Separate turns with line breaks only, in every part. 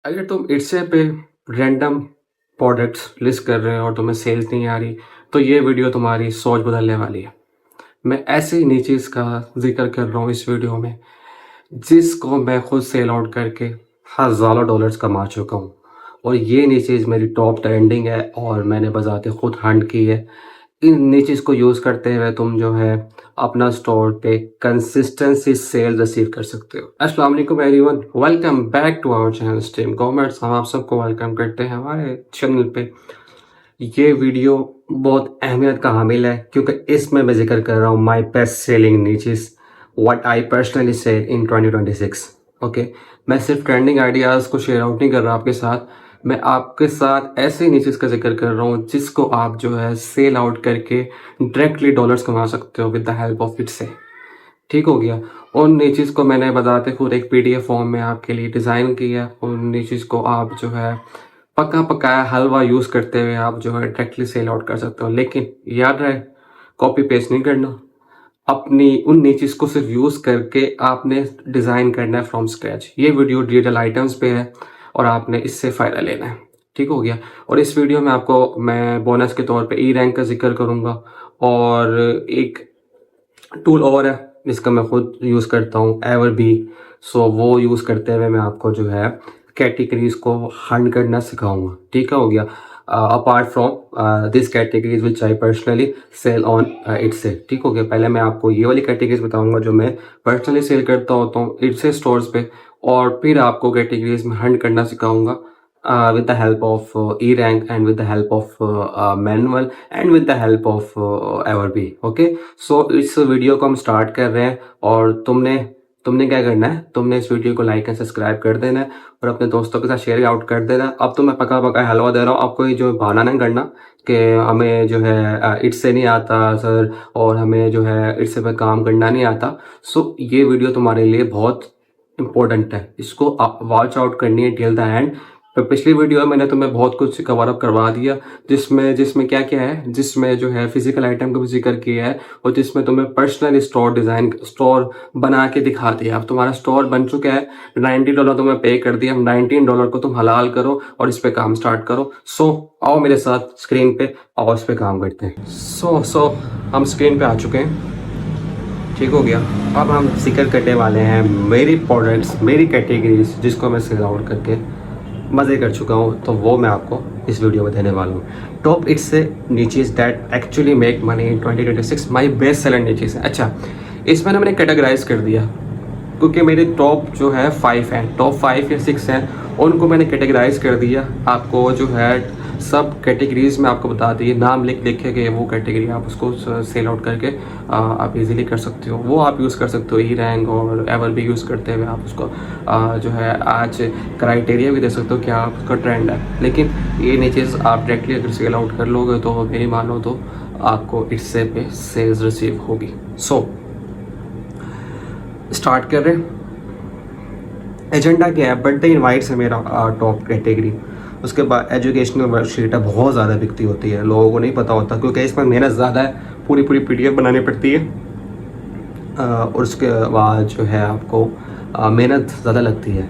अगर तुम इट्से पे रैंडम प्रोडक्ट्स लिस्ट कर रहे हो और तुम्हें सेल्स नहीं आ रही, तो ये वीडियो तुम्हारी सोच बदलने वाली है। मैं ऐसे ही नीचीज़ का ज़िक्र कर रहा हूँ इस वीडियो में, जिसको मैं खुद सेल आउट करके हज़ारों डॉलर्स कमा चुका हूँ। और ये नीचीज़ मेरी टॉप ट्रेंडिंग है और मैंने बज़ाते खुद हंट की है। इन निचेस को यूज़ करते हुए तुम जो है अपना स्टोर पे कंसिस्टेंसी सेल रिसीव कर सकते हो। अस्सलाम वालेकुम everyone, welcome back to our channel Stream Commerce. हम आप सबको वेलकम करते हैं हमारे चैनल पे। ये वीडियो बहुत अहमियत का हामिल है क्योंकि इसमें मैं जिक्र कर रहा हूँ my best selling niches what I personally sell in 2026। Okay, मैं सिर्फ ट्रेंडिंग आइडियाज़ को शेयर आउट नहीं कर रहा आपके साथ, मैं आपके साथ ऐसे नीचेस का जिक्र कर रहा हूँ जिसको आप जो है सेल आउट करके डायरेक्टली डॉलर्स कमा सकते हो with the help of Etsy. ठीक हो गया। उन नीचेस को मैंने बताते खुद एक पीडीएफ फॉर्म में आपके लिए डिज़ाइन किया। उन नीचेस को आप जो है पका पकाया हलवा यूज़ करते हुए आप जो है डायरेक्टली सेल आउट कर सकते हो। लेकिन याद रहे, कॉपी पेस्ट नहीं करना। अपनी उन नीचेस को सिर्फ यूज़ करके आपने डिज़ाइन करना है फ्रॉम स्क्रैच। ये वीडियो डिजिटल आइटम्स पे है और आपने इससे फ़ायदा लेना है। ठीक हो गया। और इस वीडियो में आपको मैं बोनस के तौर पे ई रैंक का जिक्र करूँगा और एक टूल और है जिसका मैं खुद यूज़ करता हूँ, एवर बी। सो वो यूज़ करते हुए मैं आपको जो है कैटेगरीज को हंट करना सिखाऊंगा। ठीक है हो गया। Apart from this categories which I personally sell on Etsy. ठीक हो गया। पहले मैं आपको ये वाली कैटेगरीज बताऊंगा जो मैं पर्सनली सेल करता होता हूँ इट से स्टोर्स पे, और फिर आपको कैटेगरीज में हंट करना सिखाऊंगा with the help of E-Rank and with the help of manual and with the help of Everbee। Okay, so इस वीडियो को हम स्टार्ट कर रहे हैं और तुमने तुमने क्या करना है, तुमने इस वीडियो को लाइक एंड सब्सक्राइब कर देना है और अपने दोस्तों के साथ शेयर आउट कर देना। अब तो मैं पका पका हलवा दे रहा हूँ आपको, ये जो बहाना नहीं करना कि हमें जो है इससे नहीं आता सर और हमें जो है इससे पे काम करना नहीं आता। सो ये वीडियो तुम्हारे लिए बहुत इंपॉर्टेंट है, इसको आप वॉच आउट करनी है टिल द एंड। पिछली वीडियो में मैंने तुम्हें बहुत कुछ कवर अप करवा दिया जिसमें जिसमें क्या क्या है, जिसमें जो है फिजिकल आइटम का भी जिक्र किया है और जिसमें तुम्हें पर्सनल स्टोर डिज़ाइन स्टोर बना के दिखा दिया। अब तुम्हारा स्टोर बन चुका है, $90 तुम्हें पे कर दिया, $19 को तुम हलाल करो और इस पे काम स्टार्ट करो। सो आओ मेरे साथ स्क्रीन पे, आओ इस पे काम करते हैं। सो हम स्क्रीन पे आ चुके हैं। ठीक हो गया। अब हम जिक्र करने वाले हैं मेरी प्रोडक्ट्स, मेरी कैटेगरीज जिसको मैं सेल आउट करके मज़े कर चुका हूँ, तो वो मैं आपको इस वीडियो में देने वाला हूँ। टॉप इट्स से niches that actually make money in 2026 my best seller niches है। अच्छा, इसमें ना मैंने कैटेगराइज कर दिया क्योंकि मेरे टॉप जो है 5 हैं, टॉप 5 या 6 हैं, उनको मैंने कैटेगराइज कर दिया। आपको जो है सब कैटेगरीज में आपको बता दिए, नाम लिख लिख के वो कैटेगरी आप उसको सेल आउट करके आप इजीली कर सकते हो। वो आप यूज़ कर सकते हो ई रैंक और एवर भी यूज़ करते हुए आप उसको जो है आज क्राइटेरिया भी दे सकते हो क्या आप उसका ट्रेंड है। लेकिन ये नीचेस आप डायरेक्टली अगर सेल आउट कर लोगे तो मेरी मानो तो आपको इससे पे सेल्स रिसीव होगी। सो स्टार्ट कर रहे हैं। एजेंडा क्या है, बर्थडे इनवाइट्स है मेरा टॉप कैटेगरी। उसके बाद एजुकेशनल वर्कशीट है, बहुत ज़्यादा बिकती होती है, लोगों को नहीं पता होता क्योंकि इसमें मेहनत ज़्यादा है, पूरी पूरी पीडीएफ बनानी पड़ती है। और उसके बाद जो है आपको मेहनत ज़्यादा लगती है।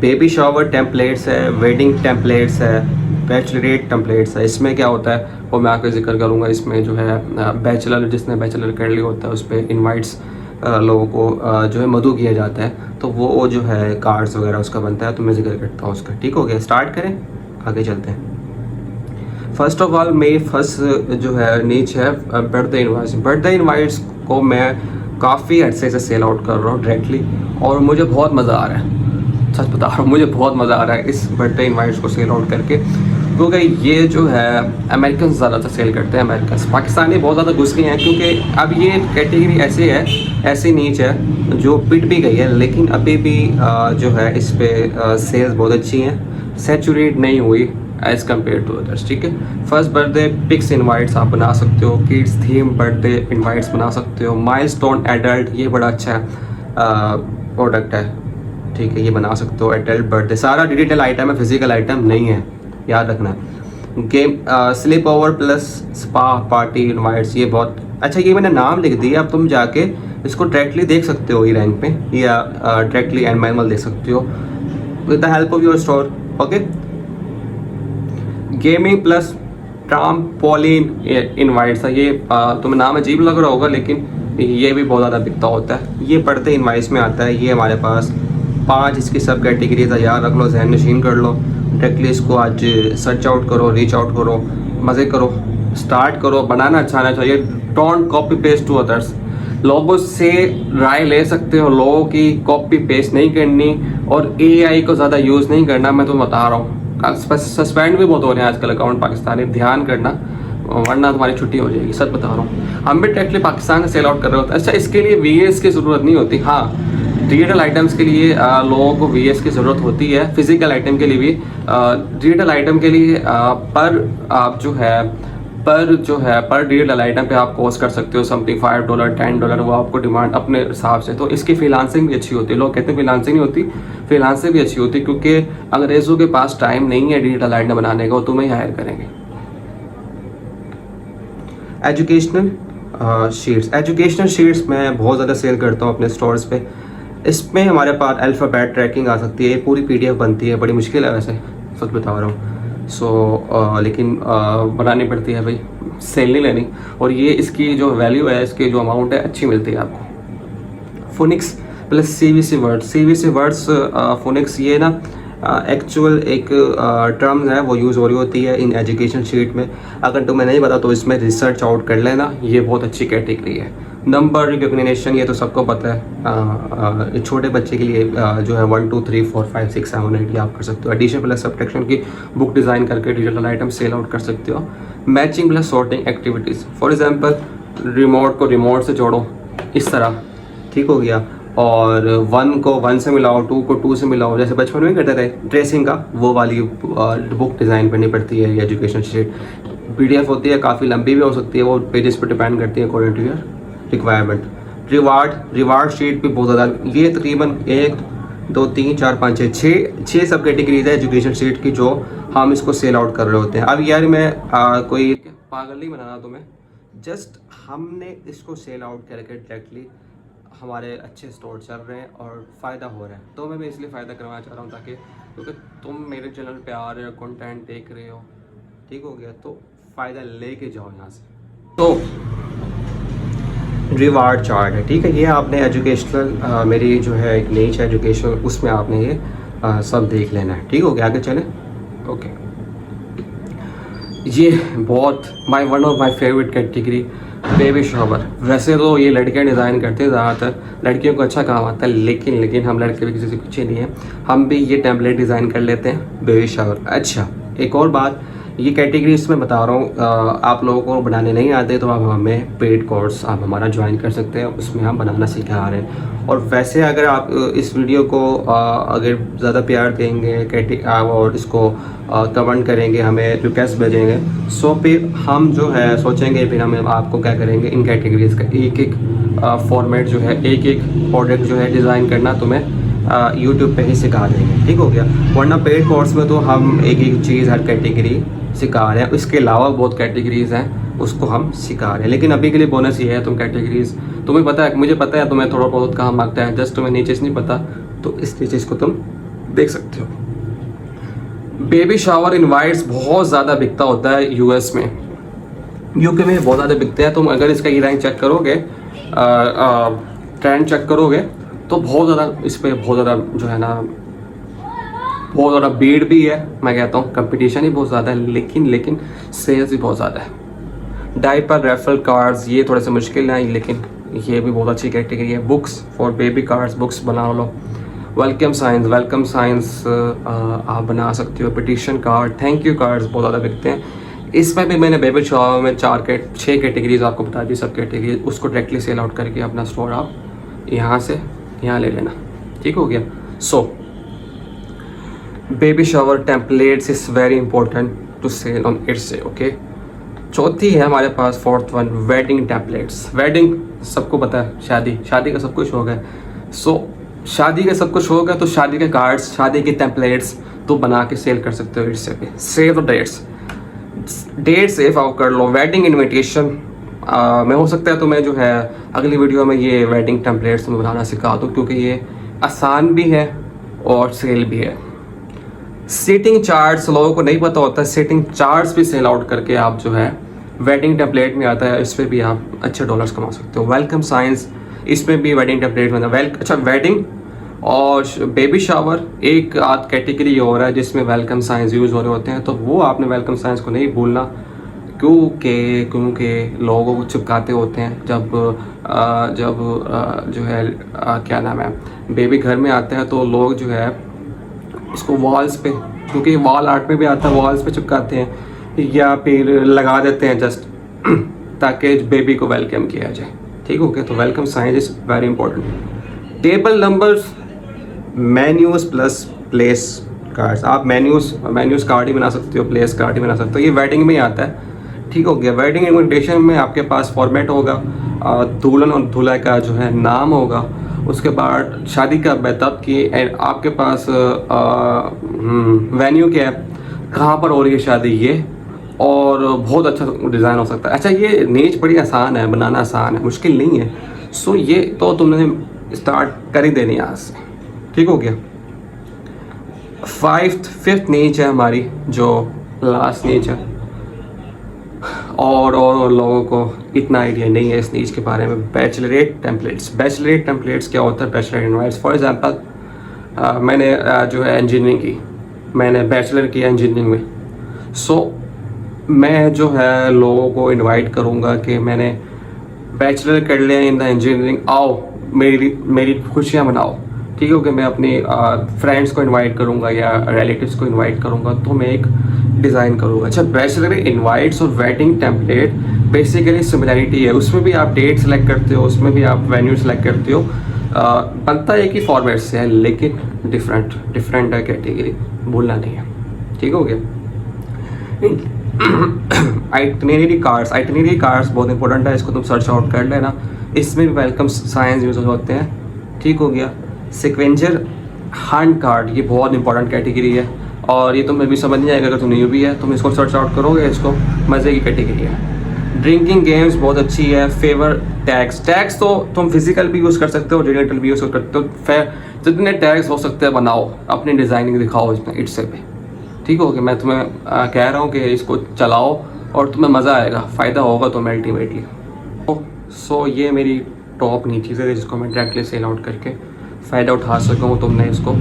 बेबी शावर टेम्पलेट्स है, वेडिंग टेम्पलेट्स है, बैचलरेट टेम्पलेट्स है। इसमें क्या होता है वो मैं आकर जिक्र करूँगा। इसमें जो है बैचलर, जिसने बैचलर कर लिया होता है उस पर इन्वाइट्स लोगों को जो है मधु किया जाता है, तो वो जो है कार्ड्स वगैरह उसका बनता है, तो मैं जिक्र करता हूँ उसका। ठीक हो गया, स्टार्ट करें, आगे चलते हैं। फर्स्ट ऑफ ऑल मेरी फर्स्ट जो है नीच है बर्थडे इनवाइट्स। बर्थडे इनवाइट्स को मैं काफ़ी अर्से से सेल आउट कर रहा हूँ डायरेक्टली और मुझे बहुत मज़ा आ रहा है, सच बता रहा हूँ, मुझे बहुत मज़ा आ रहा है इस बर्थडे इनवाइट्स को सेल आउट करके, क्योंकि ये जो है अमेरिकन ज़्यादातर सेल करते हैं। अमेरिकन, पाकिस्तानी बहुत ज़्यादा घुस गए हैं क्योंकि अब ये कैटेगरी ऐसी है, ऐसी नीच है जो पिट भी गई है, लेकिन अभी भी जो है इस पर सेल्स बहुत अच्छी हैं, सेचुरेट नहीं हुई एज़ कम्पेयर टू अदर्स। ठीक है। फर्स्ट बर्थडे पिक्स इनवाइट्स आप बना सकते हो, किड्स थीम बर्थडे इनवाइट्स बना सकते हो, माइलस्टोन एडल्ट, ये बड़ा अच्छा प्रोडक्ट है। ठीक है, ये बना सकते हो। एडल्ट बर्थडे सारा डिजिटल आइटम है, फिजिकल आइटम नहीं है, याद रखना। Game slip over plus spa party invites, ये बहुत अच्छा, ये मैंने नाम लिख दिया, अब तुम जाके इसको डायरेक्टली देख सकते हो ई रैंक पे या डायरेक्टली एंड मैनुअल देख सकते हो। With the help of your store. Okay, gaming plus ट्राम्पोलिन invites, ये तुम्हें नाम अजीब लग रहा होगा लेकिन ये भी बहुत ज़्यादा बिकता होता है। ये पढ़ते इनवाइस में आता है। ये हमारे पास 5 इसकी सब कैटेगरीज है, याद रख लो, जहन नशीन कर लो। डायरेक्टली इसको आज सर्च आउट करो, रीच आउट करो, मज़े करो, स्टार्ट करो। बनाना अच्छा आना चाहिए। Don't copy paste to others. लोगों से राय ले सकते हो, लोगों की कॉपी पेस्ट नहीं करनी और AI को ज़्यादा यूज़ नहीं करना। मैं तुम्हें बता रहा हूँ, सस्पेंड भी बहुत हो रहे हैं आजकल अकाउंट पाकिस्तानी, ध्यान करना वरना तुम्हारी छुट्टी हो जाएगी। सच बता रहा हूँ, हम भी डायरेक्टली पाकिस्तान से सेल आउट कर रहे होते हैं। अच्छा, इसके लिए VAS की ज़रूरत नहीं होती। हाँ, डिजिटल आइटम्स के लिए लोगों को VAS की ज़रूरत होती है, फिजिकल आइटम के लिए भी। डिजिटल आइटम के लिए पर आप जो है पर डिजिटल आइटम पे आप कोस्ट कर सकते हो समथिंग $5 $10, वो आपको डिमांड अपने हिसाब से। तो इसकी फ्रीलांसिंग भी अच्छी होती है। लोग कहते हैं फ्रीलांसिंग नहीं होती, फ्रीलांसिंग भी अच्छी होती है क्योंकि अंग्रेज़ों के पास टाइम नहीं है डिजिटल आइटम बनाने का, वो तुम्हें हायर करेंगे। एजुकेशनल शीट्स मैं बहुत ज़्यादा सेल करता हूँ अपने स्टोर्स पे। इसमें हमारे पास अल्फ़ाबेट ट्रैकिंग आ सकती है, ये पूरी PDF बनती है, बड़ी मुश्किल है वैसे, सच बता रहा हूँ। लेकिन बनानी पड़ती है भाई, सेल नहीं लेनी। और ये इसकी जो वैल्यू है, इसकी जो अमाउंट है, अच्छी मिलती है आपको। Phoenix plus CVC words phoenix, ये ना एक्चुअल एक टर्म्स है, वो यूज़ हो रही होती है इन एजुकेशन शीट में। अगर तुम्हें नहीं पता तो इसमें रिसर्च आउट कर लेना, ये बहुत अच्छी कैटेगरी है। नंबर रिकग्निशन, ये तो सबको पता है। छोटे बच्चे के लिए जो है 1 2 3 4 5 6 7 8 ये आप कर सकते हो। एडिशन प्लस सब्ट्रैक्शन की बुक डिज़ाइन करके डिजिटल आइटम सेल आउट कर सकते हो। Matching plus sorting activities, for example remote को रिमोट से जोड़ो, इस तरह, ठीक हो गया। और 1 को 1 से मिलाओ, 2 को 2 से मिलाओ, जैसे बचपन में करते थे ट्रेसिंग का, वो वाली बुक डिज़ाइन करनी पड़ती है। एजुकेशन शीट PDF होती है, काफ़ी लंबी भी हो सकती है, वो पेजेस पर डिपेंड करती है according to your requirement. Reward sheet भी बहुत ज़्यादा, ये तकरीबन 1 2 3 4 5 6 सब कैटेगरीज है एजुकेशन शीट की जो हम इसको सेल आउट कर रहे होते हैं। अब यार मैं कोई पागल नहीं बनाना तुम्हें, जस्ट हमने इसको सेल आउट करके डायरेक्टली हमारे अच्छे स्टोर चल रहे हैं और फ़ायदा हो रहा है। तो मैं इसलिए फ़ायदा करवाना चाह रहा हूँ ताकि, क्योंकि तुम मेरे चैनल पे आ रहे हो, कंटेंट देख रहे हो, ठीक हो गया, तो फ़ायदा लेके जाओ यहाँ से। तो रिवार्ड चार्ट है, ठीक है, ये आपने एजुकेशनल मेरी जो है एक नीच एजुकेशनल, उसमें आपने ये सब देख लेना है, ठीक हो गया। आगे चले। ओके, ये बहुत one of my favourite category, baby shower. वैसे तो ये लड़कियां डिज़ाइन करते हैं, ज़्यादातर लड़कियों को अच्छा काम आता है, लेकिन हम लड़के भी किसी से पीछे नहीं हैं, हम भी ये टेम्पलेट डिज़ाइन कर लेते हैं, बेबी शॉवर। अच्छा, एक और बात, ये कैटेगरी इसमें बता रहा हूँ, आप लोगों को बनाने नहीं आते तो आप हमें पेड कोर्स आप हमारा ज्वाइन कर सकते हैं, उसमें हम बनाना सिखा रहे हैं। और वैसे अगर आप इस वीडियो को अगर ज़्यादा प्यार देंगे और इसको कमेंट करेंगे, हमें रिक्वेस्ट भेजेंगे, सो फिर हम जो है सोचेंगे, फिर हम आपको क्या करेंगे, इन कैटेगरीज का एक फॉर्मेट जो है, एक प्रोडक्ट जो है डिज़ाइन करना तुम्हें यूट्यूब पे ही सिखा देंगे, ठीक हो गया। वरना पेड कोर्स में तो हम एक चीज़ हर कैटेगरी सिखा रहे हैं, इसके अलावा बहुत कैटेगरीज़ हैं उसको हम सिखा रहे हैं। लेकिन अभी के लिए बोनस ये है, तुम कैटेगरीज़, तुम्हें पता है, मुझे पता है तुम्हें थोड़ा बहुत काम आता है, जस्ट तुम्हें नीचे नहीं पता, तो इस नीचे को तुम देख सकते हो। बेबी शावर इनवाइट्स बहुत ज़्यादा बिकता होता है US में, UK में बहुत ज़्यादा बिकते हैं। तुम अगर इसका रैंक चेक करोगे, ट्रेंड चेक करोगे, तो बहुत ज़्यादा इस पर बहुत ज़्यादा जो है ना, बहुत ज़्यादा भीड़ भी है। मैं कहता हूँ कंपटीशन ही बहुत ज़्यादा है, लेकिन सेल्स भी बहुत ज़्यादा है। डायपर, रेफरल कार्ड्स, ये थोड़े से मुश्किल हैं, लेकिन ये भी बहुत अच्छी कैटेगरी है। Books for baby cards, books बना लो। वेलकम साइंस आप बना सकते हो। Petition card, thank you cards बहुत ज़्यादा बिकते हैं। इसमें भी मैंने बेबी शॉवर में 6 कैटेगरीज आपको बता दी, सब कैटेगरी उसको डायरेक्टली सेल आउट करके अपना स्टोर आप यहाँ से यहाँ ले लेना, ठीक हो गया। So baby shower templates is very important to sell on Etsy, okay. चौथी है हमारे पास, 4th one, wedding templates. Wedding सबको पता है, शादी का सब कुछ हो गया। सो शादी का सब कुछ हो गया, तो शादी के कार्ड्स, शादी के टेम्पलेट्स तो बना के सेल कर सकते हो इससे पे। सेव डेट सेव आउट कर लो। वेडिंग इन्विटेशन मैं हो सकता है तो मैं जो है अगली वीडियो में ये वेडिंग टेम्पलेट्स में बनाना सिखा दूँ, क्योंकि ये आसान भी है और सेल भी है। सीटिंग चार्ट्स लोगों को नहीं पता होता है, सीटिंग चार्ट्स भी सेल आउट करके आप जो है वेडिंग टेम्पलेट में आता है, इस पर भी आप अच्छे डॉलर्स कमा सकते हो। वेलकम साइंस, इसमें भी वेडिंग टेम्पलेट में अच्छा वेडिंग और बेबी शावर एक आध कैटेगरी और है जिसमें वेलकम साइंस यूज़ हो रहे होते हैं, तो वो आपने वेलकम साइंस को नहीं भूलना, क्योंकि लोगों को चिपकाते होते हैं जब जो है क्या नाम है, बेबी घर में आता है तो लोग जो है उसको वॉल्स पे, क्योंकि वॉल आर्ट में भी आता है, वॉल्स पे चिपकाते हैं या फिर लगा देते हैं जस्ट ताकि बेबी को वेलकम किया जाए। ठीक हो गया, तो welcome science is very important. Table numbers, menus plus place cards, आप मेन्यूज़ कार्ड ही बना सकते हो, प्लेस कार्ड ही बना सकते हो, ये वेडिंग में ही आता है। ठीक हो गया, वेडिंग इनविटेशन में आपके पास फॉर्मेट होगा, दुल्हन और दूल्हा का जो है नाम होगा, उसके बाद शादी का बैतब की आपके पास वेन्यू क्या है, कहाँ पर हो रही है शादी, ये और बहुत अच्छा डिज़ाइन हो सकता है। अच्छा ये नीच बड़ी आसान है, बनाना आसान है, मुश्किल नहीं है। सो ये तो तुमने स्टार्ट कर ही देनी है आज से। ठीक हो गया, फिफ्थ नीच है हमारी जो लास्ट नीच है, और लोगों को इतना आइडिया नहीं है इस नीच के बारे में। बैचलरेट टेम्पलेट्स क्या होता है? बैचलर इनवाइट्स, फॉर एग्जांपल मैंने जो है इंजीनियरिंग की, मैंने बैचलर किया इंजीनियरिंग में। सो मैं जो है लोगों को इनवाइट करूँगा कि मैंने बैचलर कर लिया इन द इंजीनियरिंग, आओ मेरी खुशियाँ मनाओ। ठीक है, कि मैं अपनी फ्रेंड्स को इनवाइट करूँगा या रिलेटिव्स को इनवाइट करूँगा, तो मैं एक डिज़ाइन करूँगा। अच्छा, बैचलर इनवाइट्स और वेडिंग टेम्पलेट बेसिकली सिमिलरिटी है, उसमें भी आप डेट सेलेक्ट करते हो, उसमें भी आप वेन्यू सेलेक्ट करते हो, बनता एक ही फॉर्मेट से है लेकिन डिफरेंट है कैटेगरी, भूलना नहीं है। ठीक हो गया। आइटनरी कार्ड्स बहुत इंपॉर्टेंट है, इसको तुम सर्च आउट कर लेना, इसमें भी वेलकम साइंस यूज होते हैं। ठीक हो गया। सिक्वेंजर हैंड कार्ड, ये बहुत इंपॉर्टेंट कैटेगरी है और ये तुम्हें भी समझ नहीं आएगा अगर तुम न्यू भी है, तुम इसको सर्च आउट करोगे, इसको मज़े की कैटेगरी है। ड्रिंकिंग गेम्स बहुत अच्छी है। फेवर टैग्स तो तुम फिजिकल भी यूज़ कर सकते हो, डिजिटल भी यूज़ कर सकते हो, जितने टैग्स हो सकते हैं बनाओ, अपनी डिज़ाइनिंग दिखाओ इसमें इट्स पे। ठीक हो गया, मैं तुम्हें कह रहा हूँ कि इसको चलाओ और तुम्हें मज़ा आएगा, फ़ायदा होगा तुम्हें अल्टीमेटली। सो ये मेरी टॉप नीचेज़ है जिसको मैं डायरेक्टली सेल आउट करके फ़ायदा उठा सकूँ, तुमने इसको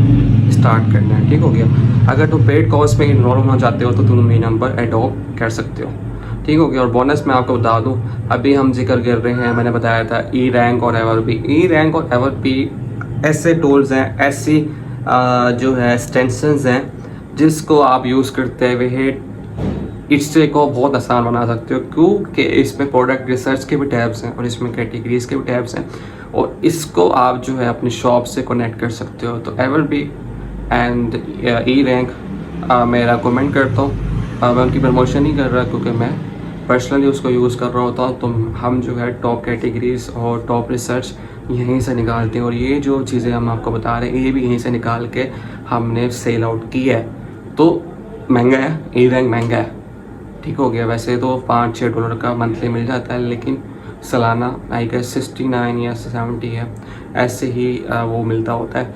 स्टार्ट करना है। ठीक हो गया। अगर तुम पेड कोर्स में इन्वॉल्व होना चाहते हो तो तुम ये नंबर एडॉप्ट कर सकते हो। ठीक हो गया। और बोनस मैं आपको बता दूं, अभी हम जिक्र कर रहे हैं, मैंने बताया था ई रैंक और एवरपी ऐसे टूल्स हैं, ऐसी जो है एक्सटेंशंस हैं जिसको आप यूज़ करते हुए इससे को बहुत आसान बना सकते हो, क्योंकि इसमें प्रोडक्ट रिसर्च के भी टैब्स हैं और इसमें कैटेगरीज के भी टैब्स हैं और इसको आप जो है अपनी शॉप से कनेक्ट कर सकते हो। तो एवरपी एंड ई रैंक मैं रेकमेंड करता हूँ। मैं उनकी प्रमोशन नहीं कर रहा क्योंकि मैं पर्सनली उसको यूज़ कर रहा होता हूँ। तो हम जो है टॉप कैटेगरीज और टॉप रिसर्च यहीं से निकालते हैं और ये जो चीज़ें हम आपको बता रहे हैं ये भी यहीं से निकाल के हमने सेल आउट की है। तो महंगा है, ई रैंक महंगा है। ठीक हो गया। वैसे तो $5-6 का मंथली मिल जाता है, लेकिन सालाना आई गेस 69 या 70 है, ऐसे ही वो मिलता होता है।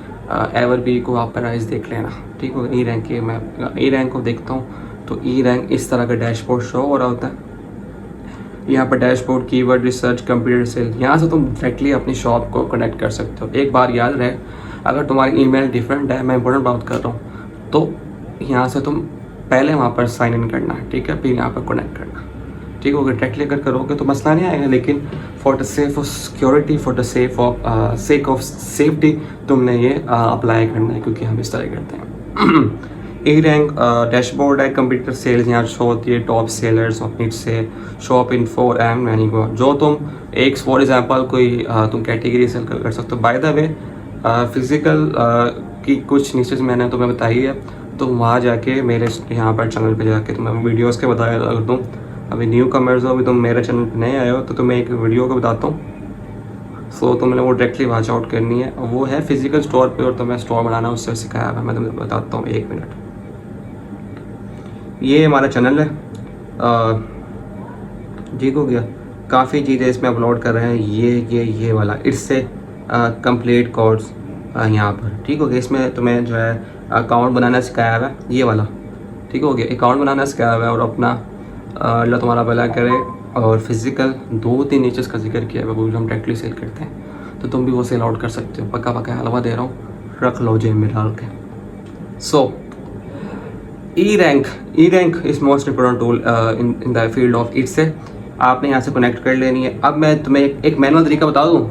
एवरबी को आप प्राइस देख लेना। ठीक हो गया। ई रैंक के मैं ई रैंक को देखता हूँ तो ई रैंक इस तरह का डैशबोर्ड शो हो रहा होता है। यहाँ पर dashboard, keyword research, computer sell, यहाँ से तुम डायरेक्टली अपनी शॉप को कनेक्ट कर सकते हो। एक बार याद रहे, अगर तुम्हारी ईमेल डिफरेंट है, मैं इंपॉर्टेंट बात कर रहा हूँ, तो यहाँ से तुम पहले वहाँ पर साइन इन करना है, ठीक है, फिर यहाँ पर कनेक्ट करना। ठीक होगा। डायरेक्टली अगर करोगे तो मसला नहीं आएगा, लेकिन for the safe of security, for the sake of safety तुमने ये अप्लाई करना है, क्योंकि हम इस तरह करते हैं। ई रैंक डैशबोर्ड है, कंप्यूटर सेल्स यहाँ शो होती है, टॉप सेलर्स और नीचे से शॉप इन फॉर एम यानी जो तुम एक फॉर एग्जांपल कोई तुम कैटेगरी सेल कर सकते हो। बाय द वे फिजिकल की कुछ नीचेज मैंने तुम्हें बताई है, तो वहाँ जाके मेरे यहाँ पर चैनल पे जाके तुम्हें वीडियोस के बताया अगर तुम अभी न्यू कमर्स हो, अभी तुम मेरे चैनल पे नए आए हो, तो तुम्हें एक वीडियो को बताता हूँ। सो तुमने वो डायरेक्टली वॉच आउट करनी है, वो है फिजिकल स्टोर पे और तुम्हें स्टोर बनाना उससे सिखाया है। मैं तुम्हें बताता हूँ, 1 मिनट। ये हमारा चैनल है, ठीक हो गया। काफ़ी चीज़ें इसमें अपलोड कर रहे हैं, ये वाला इट्स से कंप्लीट कोर्स यहाँ पर। ठीक हो गया। इसमें तुम्हें जो है अकाउंट बनाना सिखाया हुआ है, ये वाला, ठीक हो गया। अकाउंट बनाना सिखाया हुआ है और अपना अल्लाह तुम्हारा भला करे। और फिज़िकल 2-3 नीचेस का जिक्र किया है, वो हम डायरेक्टली सेल करते हैं, तो तुम भी वो सेल आउट कर सकते हो। पक्का पक्का हलवा दे रहा हूँ, रख लो जेब में डाल के। So eRank is most important tool in the field of Etsy आपने यहाँ से कनेक्ट कर लेनी है। अब मैं तुम्हें एक मैनुअल तरीका बता दूँ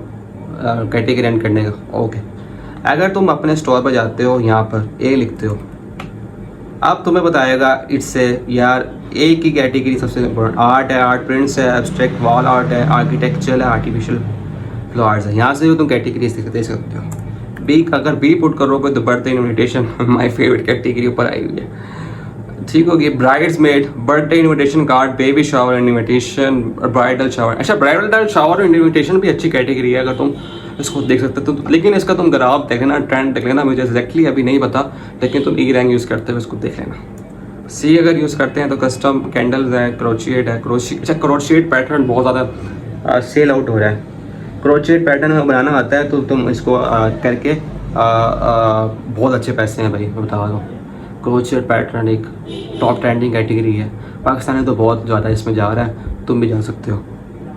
कैटेगरी रैंक करने का। ओके, अगर तुम अपने स्टोर पर जाते हो, यहाँ पर ए लिखते हो, अब तुम्हें बताएगा इससे यार ए की कैटेगरी सबसे इम्पोर्टेंट आर्ट है, आर्ट प्रिंट्स है, एब्स्ट्रैक्ट वॉल आर्ट है, आर्किटेक्चर है, आर्टिफिशियल फ्लावर्स है। यहाँ से तुम कैटेगरी दे सकते हो। बी अगर बी पुट करोगे तो birthday invitation my favourite category ऊपर आई हुई है, ठीक होगी। Brides made, birthday invitation card, baby shower invitation, bridal shower. अच्छा, ब्राइडल शावर इन्विटेशन भी अच्छी कैटेगरी है, अगर तुम इसको देख सकते हो तो। लेकिन इसका तुम ग्राफ देख लेना, ट्रेंड देख लेना, मुझे एग्जैक्टली अभी नहीं पता, लेकिन तुम ई रैंक यूज़ करते हो इसको देख लेना। सी अगर यूज़ करते हैं तो कस्टम कैंडल्स है, क्रोशिएट है, अच्छा क्रोशिएट पैटर्न बहुत ज़्यादा सेल आउट हो रहा है। क्रोशिएट पैटर्न बनाना आता है तो तुम इसको करके बहुत अच्छे पैसे हैं भाई, मैं बता रहा हूँ। क्रोशिएट पैटर्न एक टॉप ट्रेंडिंग कैटेगरी है, पाकिस्तान में तो बहुत ज़्यादा इसमें जा रहा है, तुम भी जा सकते हो।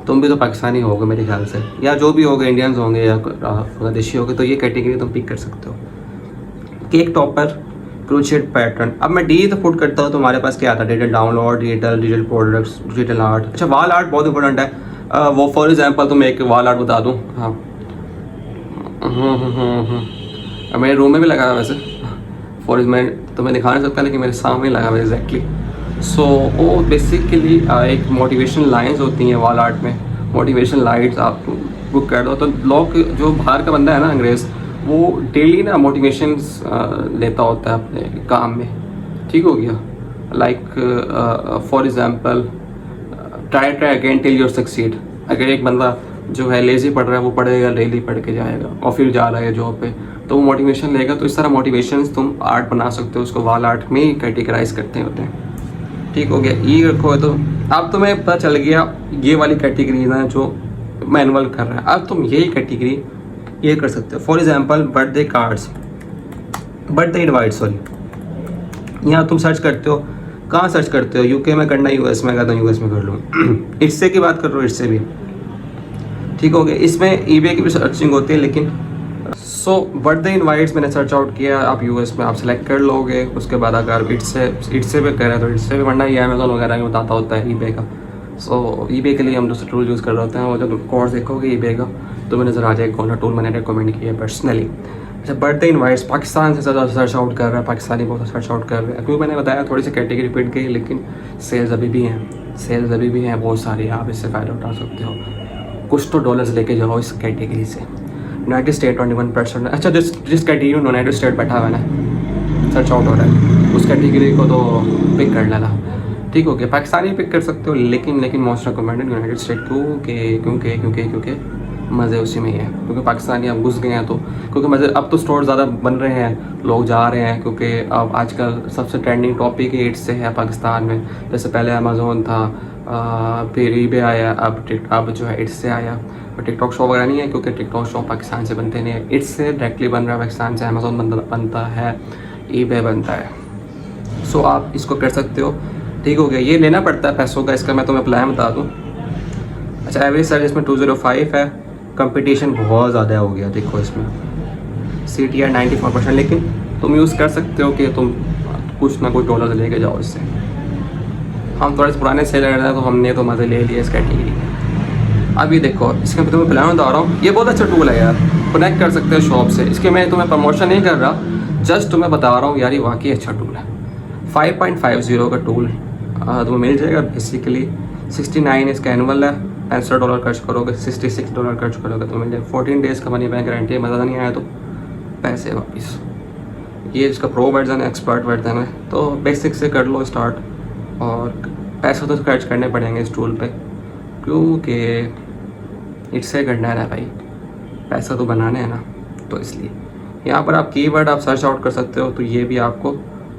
तुम भी तो पाकिस्तानी होगे मेरे ख्याल से, या जो भी होगे, इंडियंस होंगे या बांग्लादेशी होंगे, तो ये कैटेगरी तुम पिक कर सकते हो। Cake topper, crochet pattern. अब मैं डी तो पुट करता हूँ, तुम्हारे पास क्या आता है? Digital download, digital products, digital art. अच्छा, वॉल आर्ट बहुत इंपॉर्टेंट है। वो फॉर एग्जांपल तुम्हें एक वॉल आर्ट बता दूँ। हाँ, मेरे रूम में भी लगा है वैसे, फॉर मैं तुम्हें दिखा नहीं सकता, लेकिन मेरे सामने लगा हुआ एग्जैक्टली। सो वो बेसिकली एक मोटिवेशन लाइंस होती हैं वॉल आर्ट में, मोटिवेशन लाइट्स आप बुक कर दो तो लोग, जो बाहर का बंदा है ना अंग्रेज़, वो डेली ना मोटिवेशन लेता होता है अपने काम में, ठीक हो गया। Like for example try again till your succeed. अगर एक बंदा जो है लेज़ी पढ़ रहा है, वो पढ़ेगा, डेली पढ़ के जाएगा और फिर जा रहा है जॉब पे, तो वो मोटिवेशन लेगा। तो इस तरह मोटिवेशन तुम आर्ट बना सकते हो, उसको वॉल आर्ट में ही कैटेगराइज करते होते हैं, ठीक हो गया। ई रखो तो अब तुम्हें पता चल गया ये वाली कैटेगरी ना जो मैनुअल कर रहा है। अब तुम यही कैटेगरी ये कर सकते हो। For example birthday cards, birthday invite, sorry. यहाँ तुम सर्च करते हो, कहाँ सर्च करते हो? यूके में करना, यूएस में करना, यूएस में कर लो। इससे की बात कर रहा हूँ, इससे भी, ठीक हो गया। इसमें ईबे की भी सर्चिंग होती है, लेकिन सो बर्थडे इनवाइट्स मैंने सर्च आउट किया। आप यूएस में आप सेलेक्ट कर लोगे, उसके बाद अगर इट्स भी करें तो इट्स भी, वरना ये अमेज़ोन वगैरह में बताता होता है ईबे का। सो ईबे के लिए हम दूसरा टूल यूज़ कर रहे होते हैं, और जब कोर्स देखोगे ईबे का तो मैं नज़र आ जाएगा कौन सा टूल मैंने रिकमेंड किया है पर्सनली। अच्छा, बर्थडे इनवाइट्स पाकिस्तान से ज़्यादा सर्च आउट कर रहा है, पाकिस्तानी बहुत सर्च आउट कर रहे हैं, क्योंकि मैंने बताया थोड़ी सी कैटेगरी पिट गई, लेकिन सेल्स अभी भी हैं, बहुत सारी। आप इससे फ़ायदा उठा सकते हो, कुछ तो डॉलर्स लेके जाओ इस कैटेगरी से। United state 21%। अच्छा, जिस कैटेगरी में यूनाइटेड स्टेट बैठा हुआ है ना, सर्च आउट हो रहा है, उस कैटेगरी को तो पिक कर लेना, ठीक हो गया। पाकिस्तानी पिक कर सकते हो, लेकिन मोस्ट रिकमेंडेड यूनाइटेड स्टेट। क्योंकि मज़े उसी में ही है, क्योंकि पाकिस्तानी अब घुस गए हैं, तो क्योंकि मज़े अब तो स्टोर ज़्यादा बन रहे हैं, लोग जा रहे हैं, क्योंकि अब आजकल सबसे ट्रेंडिंग टॉपिक ही इट्स से है पाकिस्तान में। जैसे पहले अमेज़ोन था, फिर ईबे आया, अब जो है इट्स से आया। और टिकटॉक शो वगैरह नहीं है, क्योंकि टिकटॉक शो पाकिस्तान से बनते नहीं है, इट्स से डायरेक्टली बन रहा है पाकिस्तान से। अमेज़ोन बनता है, ईबे बनता है। सो आप इसको कर सकते हो, ठीक हो गया। ये लेना पड़ता है पैसों का, इसका मैं तुम्हें प्लान बता दूँ। अच्छा, एवरेज सर्च इसमें 205 है, कंपटीशन बहुत ज़्यादा हो गया। देखो इसमें CTR 94%, लेकिन तुम यूज़ कर सकते हो कि तुम कुछ ना कुछ डॉलर लेके जाओ इससे। हम थोड़े से पुराने सेलर हैं, तो हमने तो मज़े ले लिए इस कैटेगरी के। अब ये देखो, इसके मैं तुम्हें प्लान बता रहा हूँ, ये बहुत अच्छा टूल है यार, कनेक्ट कर सकते हो शॉप से। इसके मैं तुम्हें प्रमोशन नहीं कर रहा, जस्ट तुम्हें बता रहा हूँ यार, ये वाकई अच्छा टूल है। 5.50 का टूल तुम्हें मिल जाएगा। बेसिकली 69 इसका एनुअल है, $65 खर्च करोगे, $66 खर्च करोगे तो मिल जाएगा। 14 डेज़ का मनी बैक गारंटी है, मज़ा नहीं आया तो पैसे वापस। ये इसका प्रो वर्जन है, एक्सपर्ट वर्जन है, तो बेसिक से कर लो स्टार्ट। और पैसे तो खर्च करने पड़ेंगे इस टूल पे, क्योंकि इससे करना है ना भाई, पैसा तो बनाना है ना, तो इसलिए यहाँ पर आप कीवर्ड आप सर्च आउट कर सकते हो, तो ये भी आपको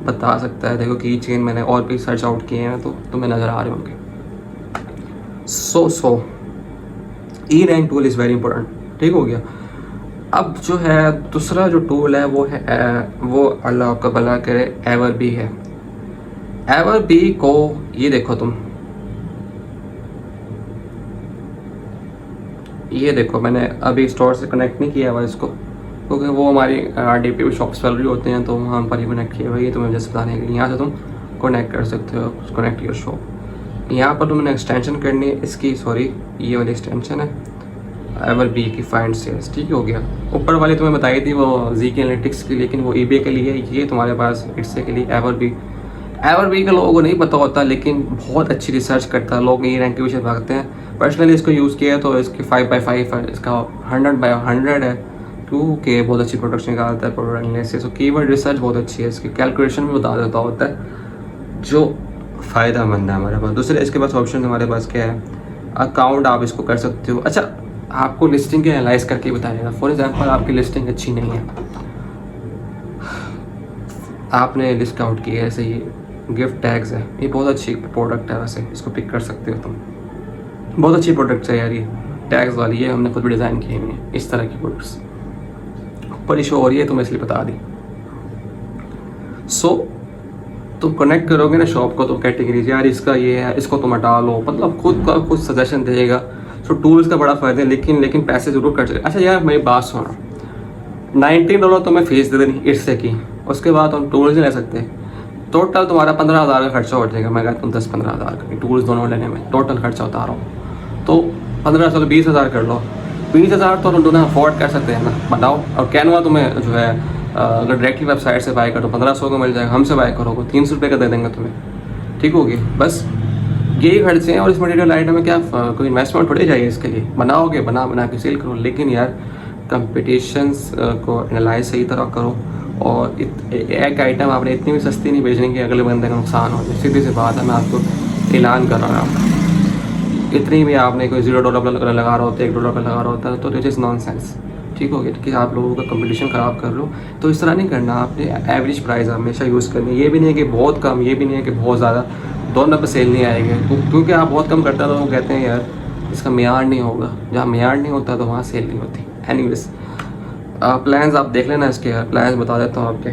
बता सकता है। देखो की चेन मैंने और भी सर्च आउट किए हैं, तो तुम्हें नज़र आ रहे होंगे। So eRank tool is very important, ठीक हो गया। अब जो है दूसरा जो टूल है वो है वो अल्लाह आपका भला करे एवरबी है। एवरबी को ये देखो तुम, ये देखो मैंने अभी स्टोर से कनेक्ट नहीं किया हुआ इसको, क्योंकि वो हमारी DPU शॉप्स चल रही होते हैं तो वहाँ पर ही कनेक्ट किया हुआ है। ये तुम्हें जैसे बताने के लिए यहाँ से तुम कनेक्ट कर सकते हो, कनेक्ट योर शॉप। यहाँ पर तुमने एक्सटेंशन करनी है इसकी, सॉरी ये वाली एक्सटेंशन है एवरबी की फाइंड सेल्स, ठीक हो गया। ऊपर वाली तुम्हें बताई थी वो ZK एनालिटिक्स की, लेकिन वो eBay के लिए, ये तुम्हारे पास इट्स के लिए एवरबी का लोगों को नहीं पता होता, लेकिन बहुत अच्छी रिसर्च करता है। लोग ये रैंक के पीछे भागते हैं। पर्सनली इसको यूज़ किया है तो इसकी 5/5 है, इसका 100/100 है, क्योंकि बहुत अच्छी प्रोडक्ट निकालता है प्रोडक्ट एनालिसिस। तो कीवर्ड रिसर्च बहुत अच्छी है, इसकी कैलकुलेशन भी बता देता होता है जो फ़ायदा मंद है हमारे पास। दूसरे इसके पास ऑप्शन हमारे पास क्या है, अकाउंट आप इसको कर सकते हो। अच्छा, आपको लिस्टिंग के एनालाइज करके बताएगा। फॉर एग्जांपल आपकी लिस्टिंग अच्छी नहीं है, आपने लिस्ट आउट की है, ऐसे ही गिफ्ट टैग्स है, ये बहुत अच्छी प्रोडक्ट है, वैसे इसको पिक कर सकते हो तुम, बहुत अच्छी प्रोडक्ट्स है यार ये टैग्स वाली, ये हमने खुद भी डिज़ाइन किए हुए हैं इस तरह की प्रोडक्ट्स। ऊपर ही शो हो रही है तो मैं इसलिए बता दी। सो तुम कनेक्ट करोगे ना शॉप को तो कैटेगरीज, यार इसका ये है, इसको तुम हटा लो, मतलब खुद का कुछ सजेशन देगा। सो टूल्स का बड़ा फ़ायदा है, लेकिन पैसे ज़रूर कट सकते। अच्छा यार मेरी बात सुनो, $19 तो मैं फीस दे देनी इससे की, उसके बाद तुम टूल्स नहीं ले सकते। टोटल तुम्हारा 15,000 का खर्चा हो जाएगा। मैं कहता हूँ 10-15,000 का टूल्स दोनों लेने में टोटल खर्चा बता रहा हूँ। तो 15 चलो 20,000 कर लो, 20,000 तो तुम दोनों अफोर्ड कर सकते हैं ना, बताओ। और कैनवा तुम्हें जो है अगर डायरेक्टली वेबसाइट से बाय करो 1500 का मिल जाएगा, हमसे बाय करोगे 300 रुपये का दे देंगे तुम्हें, ठीक होगी। बस यही खर्चे हैं। और इस मटेरियल आइटम में क्या कोई इन्वेस्टमेंट थोड़ी चाहिए इसके लिए, बनाओगे बना के सेल करो। लेकिन यार कंपटीशंस को एनालाइज सही तरह करो, और एक आइटम आपने इतनी भी सस्ती नहीं बेचनी कि अगले बंदे का नुकसान हो जाए। सीधी सी बात है, मैं आपको ऐलान कर रहा हूँ। इतनी भी आपने कोई $0 का लगा रहा होता है, $1 का लगा रहा होता है, तो दिस इज़ नॉनसेंस, ठीक हो गया। कि आप लोगों का कंपटीशन ख़राब कर लो, तो इस तरह नहीं करना। आपने एवरेज प्राइस हमेशा यूज़ करनी है। ये भी नहीं है कि बहुत कम, ये भी नहीं है कि बहुत ज़्यादा, दोनों पे सेल नहीं आएंगे। तो क्योंकि आप बहुत कम करते हैं तो वो कहते हैं यार इसका मेयार नहीं होगा, जहाँ मेयार नहीं होता तो वहाँ सेल नहीं होती। एनीवेज प्लान्स आप देख लेना, इसके प्लान्स बता देता हूँ आपके।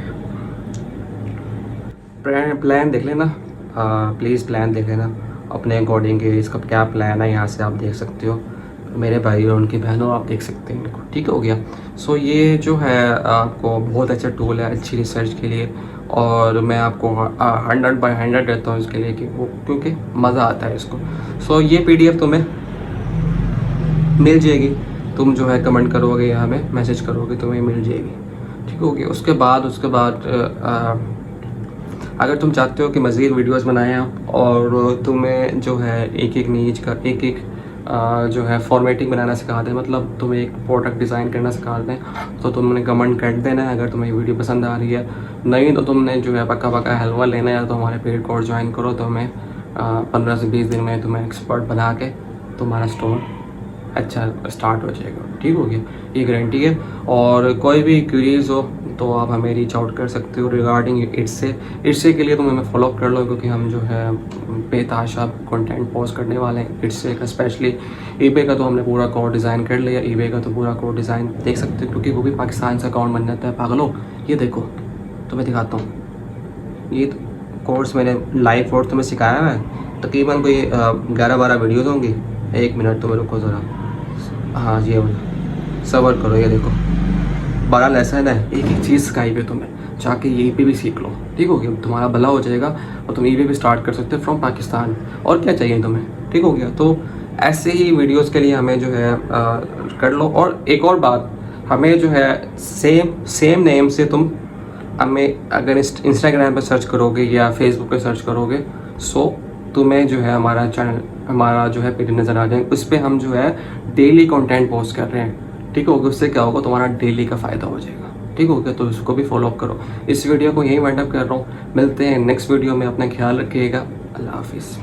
प्लान देख लेना, प्लीज़ प्लान देख लेना अपने अकॉर्डिंग, इसका क्या प्लान है यहाँ से आप देख सकते हो। मेरे भाई और उनकी बहनों आप देख सकते हैं इनको, ठीक हो गया। सो ये जो है आपको बहुत अच्छा टूल है अच्छी रिसर्च के लिए, और मैं आपको 100/100 देता हूँ इसके लिए, कि वो क्योंकि मज़ा आता है इसको। सो ये PDF तुम्हें मिल जाएगी, तुम जो है कमेंट करोगे या हमें मैसेज करोगे तो तुम्हें मिल जाएगी, ठीक होगी। उसके बाद अगर तुम चाहते हो कि मज़ीद वीडियोस बनाएं आप, और तुम्हें जो है एक नीच का एक जो है फॉर्मेटिंग बनाना सिखा दें, मतलब तुम्हें एक प्रोडक्ट डिज़ाइन करना सिखा दें, तो तुमने कमेंट कर देना है अगर तुम्हें वीडियो पसंद आ रही है। नहीं तो तुमने जो है पक्का हलवा लेना है तो हमारे पेड कोर्स ज्वाइन करो, तो हमें 15 से 20 दिन में तुम्हें एक्सपर्ट बना के तुम्हारा स्टोर अच्छा स्टार्ट हो जाएगा, ठीक हो गया, ये गारंटी है। और कोई भी क्वेरीज हो तो आप हमें रीच आउट कर सकते हो रिगार्डिंग इट्से के लिए तुम हमें फॉलो कर लो, क्योंकि हम जो है बेतहाशा कंटेंट पोस्ट करने वाले हैं इट्से का। स्पेशली eBay का तो हमने पूरा कोड डिज़ाइन कर लिया, eBay का तो पूरा कोड डिज़ाइन देख सकते हो, क्योंकि वो भी पाकिस्तान से अकाउंट बन जाता है। पागलो ये देखो, तुम्हें दिखाता हूँ, ये कोर्स मैंने लाइव कोर्स तुम्हें सिखाया है, तकरीबन कोई 11-12 वीडियोज़ होंगी। 1 मिनट तुम्हें रुको ज़रा, हाँ ये वाला सबर करो, ये देखो 12 लेसन है, एक चीज़ सिखाई पे तुम्हें, जाके यहीं पे भी सीख लो, ठीक हो गया। तुम्हारा भला हो जाएगा और तुम eBay भी स्टार्ट कर सकते हो फ्रॉम पाकिस्तान। और क्या चाहिए तुम्हें, ठीक हो गया। तो ऐसे ही वीडियोस के लिए हमें जो है कर लो। और एक और बात, हमें जो है सेम नेम से तुम हमें अगर इंस्टाग्राम पर सर्च करोगे या फेसबुक पर सर्च करोगे, सो तुम्हें जो है हमारा चैनल, हमारा जो है पेज नज़र आ जाएगा। उस पर हम जो है डेली कंटेंट पोस्ट कर रहे हैं, ठीक होगा। उससे क्या होगा, तुम्हारा डेली का फ़ायदा हो जाएगा, ठीक हो गया। तो इसको भी फॉलो अप करो। इस वीडियो को यहीं वाइंड अप कर रहा हूँ, मिलते हैं नेक्स्ट वीडियो में, अपना ख्याल रखिएगा, अल्लाह हाफिज़।